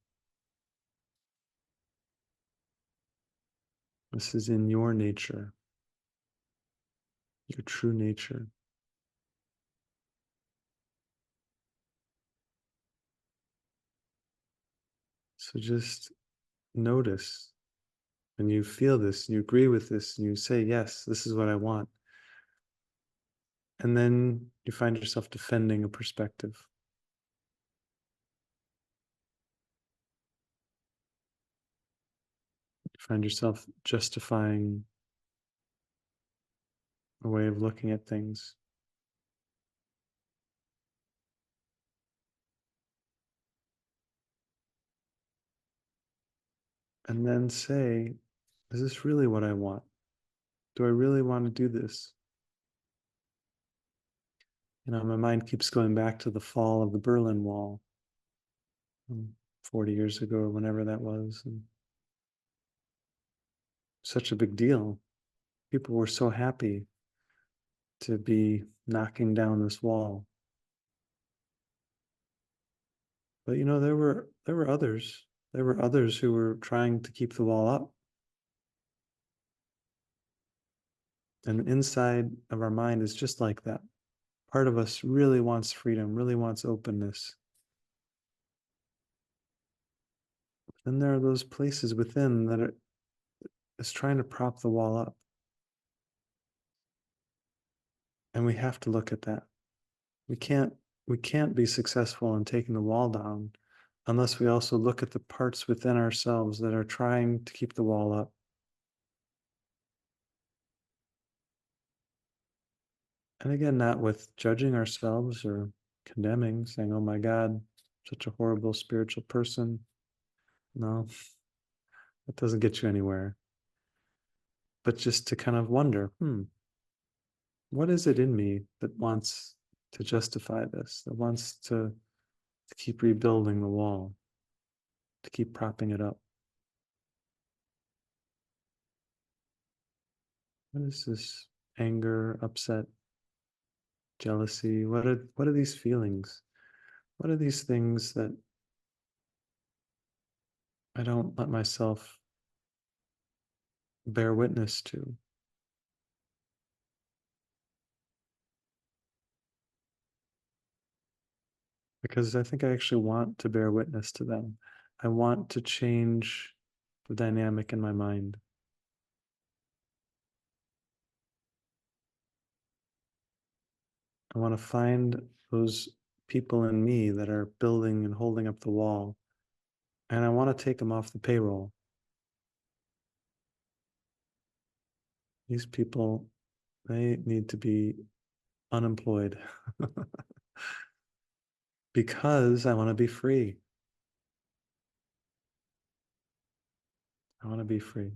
This is in your nature, your true nature. So just notice when you feel this, and you agree with this, and you say, yes, this is what I want. And then you find yourself defending a perspective. You find yourself justifying a way of looking at things. And then say, is this really what I want? Do I really want to do this? You know, my mind keeps going back to the fall of the Berlin Wall 40 years ago, or whenever that was. And such a big deal. People were so happy to be knocking down this wall. But you know, there were others. There were others who were trying to keep the wall up. And inside of our mind is just like that. Part of us really wants freedom, really wants openness. Then there are those places within that is trying to prop the wall up. And we have to look at that. We can't be successful in taking the wall down unless we also look at the parts within ourselves that are trying to keep the wall up. And again, not with judging ourselves or condemning, saying, oh my God, such a horrible spiritual person. No, that doesn't get you anywhere. But just to kind of wonder, what is it in me that wants to justify this, that wants to keep rebuilding the wall, to keep propping it up? What is this anger, upset, jealousy? What are these feelings? What are these things that I don't let myself bear witness to? Because I think I actually want to bear witness to them. I want to change the dynamic in my mind. I want to find those people in me that are building and holding up the wall, and I want to take them off the payroll. These people, they need to be unemployed because I want to be free. I want to be free.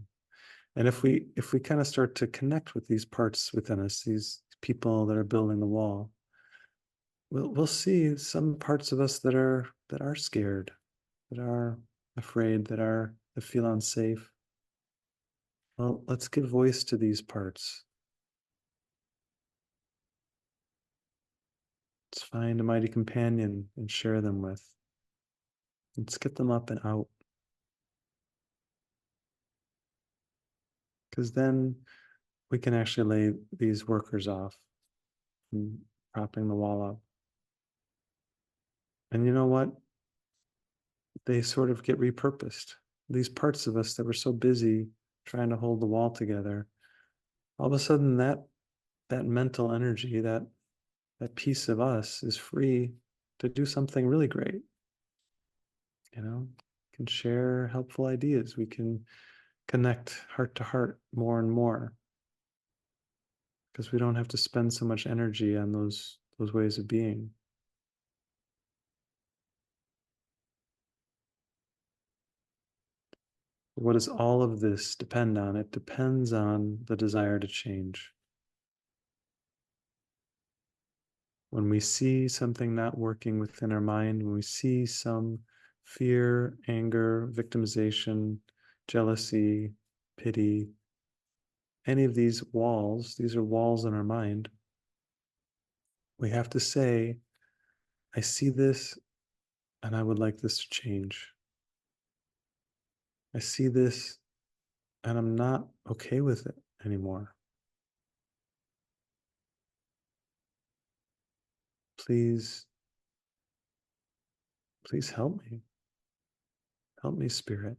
And if we kind of start to connect with these parts within us, these people that are building the wall, we'll see some parts of us that are scared, that are afraid, that feel unsafe. Well, let's give voice to these parts. Let's find a mighty companion and share them with. Let's get them up and out. Because then we can actually lay these workers off and propping the wall up. And you know what? They sort of get repurposed. These parts of us that were so busy trying to hold the wall together, all of a sudden that mental energy, that piece of us is free to do something really great. You know, we can share helpful ideas. We can connect heart to heart more and more, because we don't have to spend so much energy on those ways of being. What does all of this depend on? It depends on the desire to change. When we see something not working within our mind, when we see some fear, anger, victimization, jealousy, pity, any of these walls, these are walls in our mind, we have to say, I see this and I would like this to change. I see this and I'm not okay with it anymore. Please, please help me. Help me, Spirit.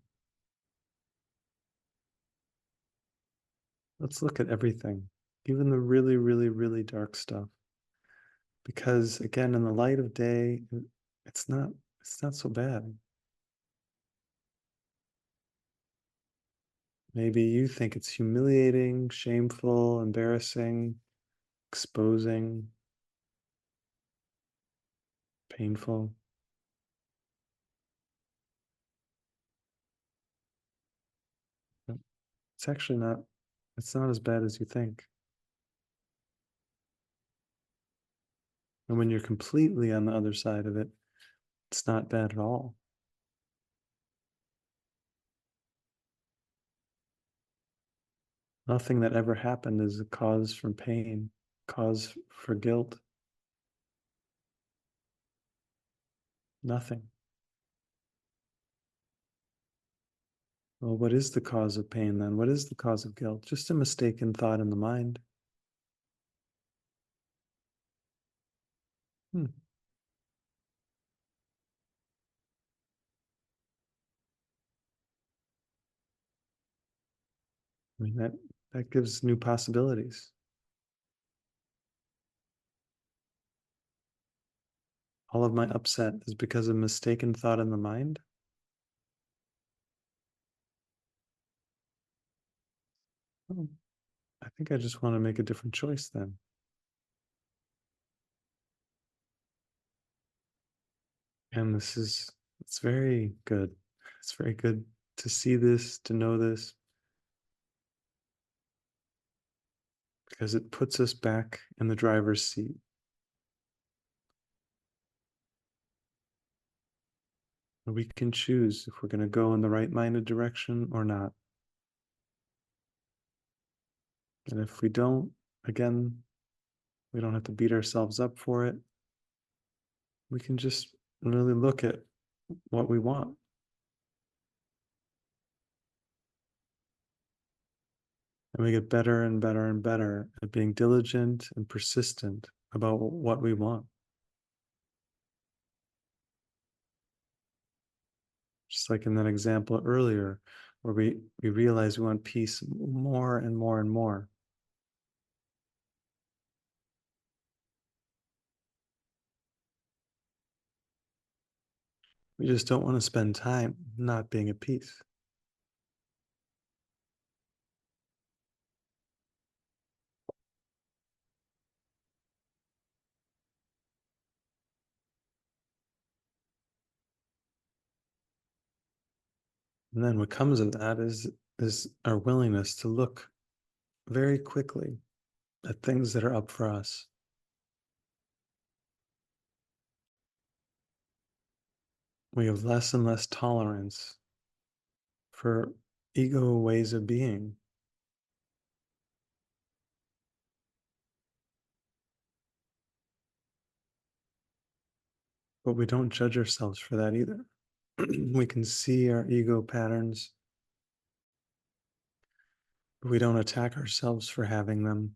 Let's look at everything, even the really, really, really dark stuff. Because again, in the light of day, it's not so bad. Maybe you think it's humiliating, shameful, embarrassing, exposing, painful. It's actually not, it's not as bad as you think. And when you're completely on the other side of it, it's not bad at all. Nothing that ever happened is a cause for pain, cause for guilt. Nothing. Well, what is the cause of pain then? What is the cause of guilt? Just a mistaken thought in the mind. Hmm. I mean, that gives new possibilities. All of my upset is because of mistaken thought in the mind. Oh, I think I just want to make a different choice then. And it's very good. It's very good to see this, to know this, because it puts us back in the driver's seat. We can choose if we're going to go in the right-minded direction or not. And if we don't, again, we don't have to beat ourselves up for it. We can just really look at what we want. And we get better and better and better at being diligent and persistent about what we want. Just like in that example earlier, where we realize we want peace more and more and more. We just don't want to spend time not being at peace. And then what comes of that is our willingness to look very quickly at things that are up for us. We have less and less tolerance for ego ways of being. But we don't judge ourselves for that either. We can see our ego patterns. We don't attack ourselves for having them.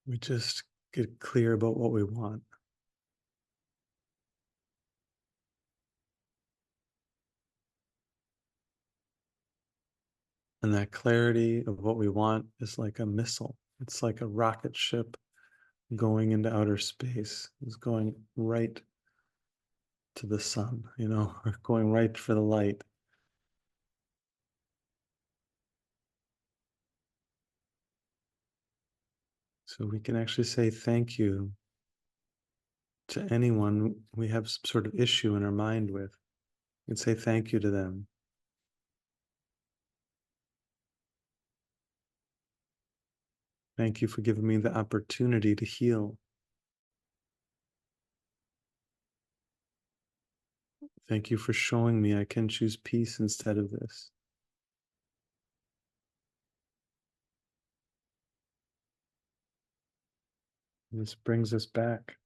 We just get clear about what we want. And that clarity of what we want is like a missile. It's like a rocket ship going into outer space. It's going right to the sun, going right for the light. So we can actually say thank you to anyone we have some sort of issue in our mind with. We can say thank you to them. Thank you for giving me the opportunity to heal. Thank you for showing me I can choose peace instead of this. This brings us back.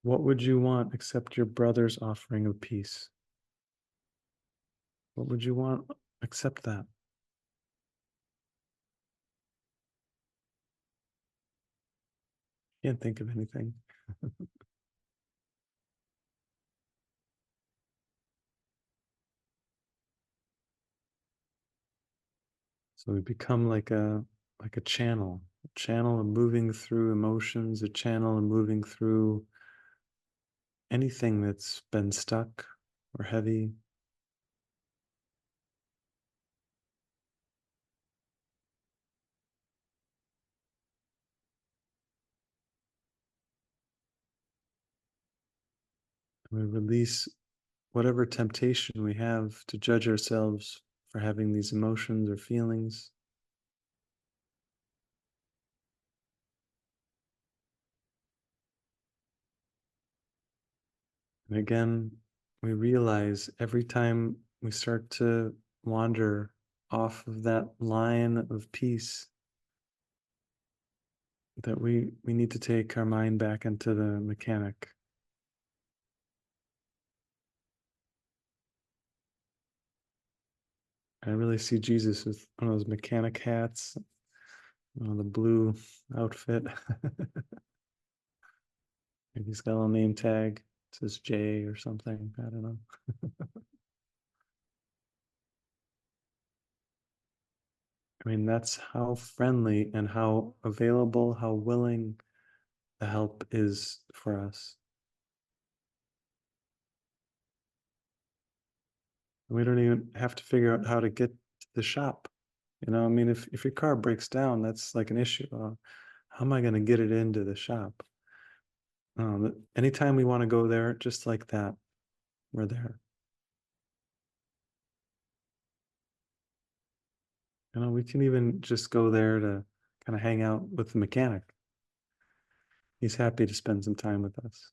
What would you want except your brother's offering of peace? What would you want except that? Can't think of anything. So we become like a channel of moving through emotions, a channel of moving through anything that's been stuck or heavy. We release whatever temptation we have to judge ourselves for having these emotions or feelings. And again, we realize every time we start to wander off of that line of peace that we need to take our mind back into the mechanic. I really see Jesus with one of those mechanic hats, the blue outfit. Maybe he's got a little name tag. It says J or something. I don't know. I mean, that's how friendly and how available, how willing the help is for us. We don't even have to figure out how to get to the shop. I mean, if your car breaks down, that's like an issue. How am I going to get it into the shop? Anytime we want to go there, just like that, we're there. We can even just go there to kind of hang out with the mechanic. He's happy to spend some time with us.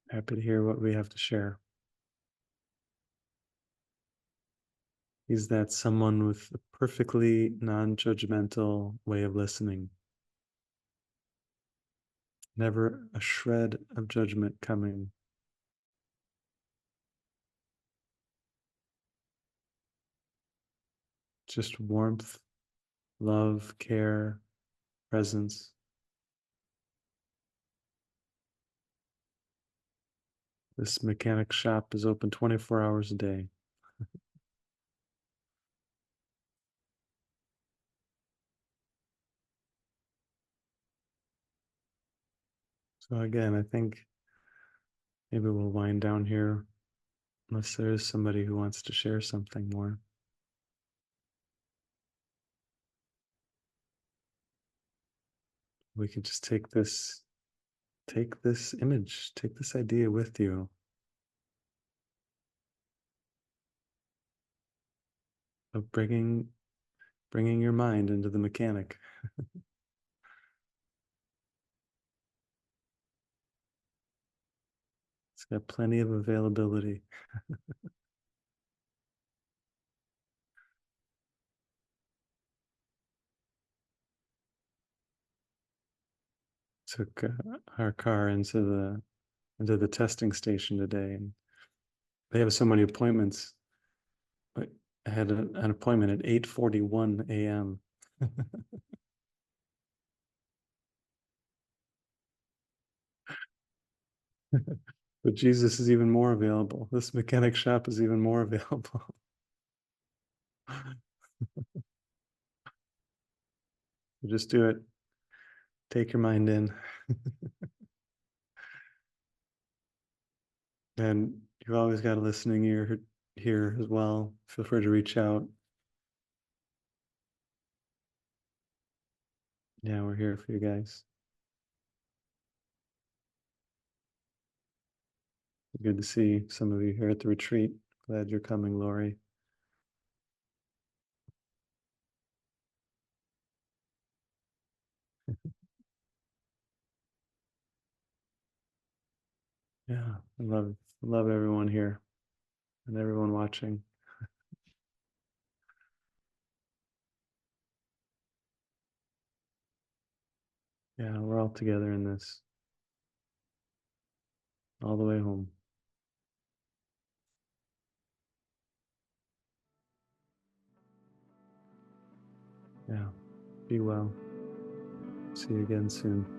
Happy to hear what we have to share. He's that someone with a perfectly non-judgmental way of listening. Never a shred of judgment coming. Just warmth, love, care, presence. This mechanic shop is open 24 hours a day. So again, I think maybe we'll wind down here unless there is somebody who wants to share something more. We can just take this image, take this idea with you of bringing your mind into the mechanic. It's got plenty of availability. Took our car into the testing station today, and they have so many appointments. I had an appointment at 8:41 a.m. But Jesus is even more available. This mechanic shop is even more available. Just do it. Take your mind in. And you've always got a listening ear here as well. Feel free to reach out. Yeah, we're here for you guys. Good to see some of you here at the retreat. Glad you're coming, Lori. Yeah, I love everyone here and everyone watching. Yeah, we're all together in this. All the way home. Yeah. Be well. See you again soon.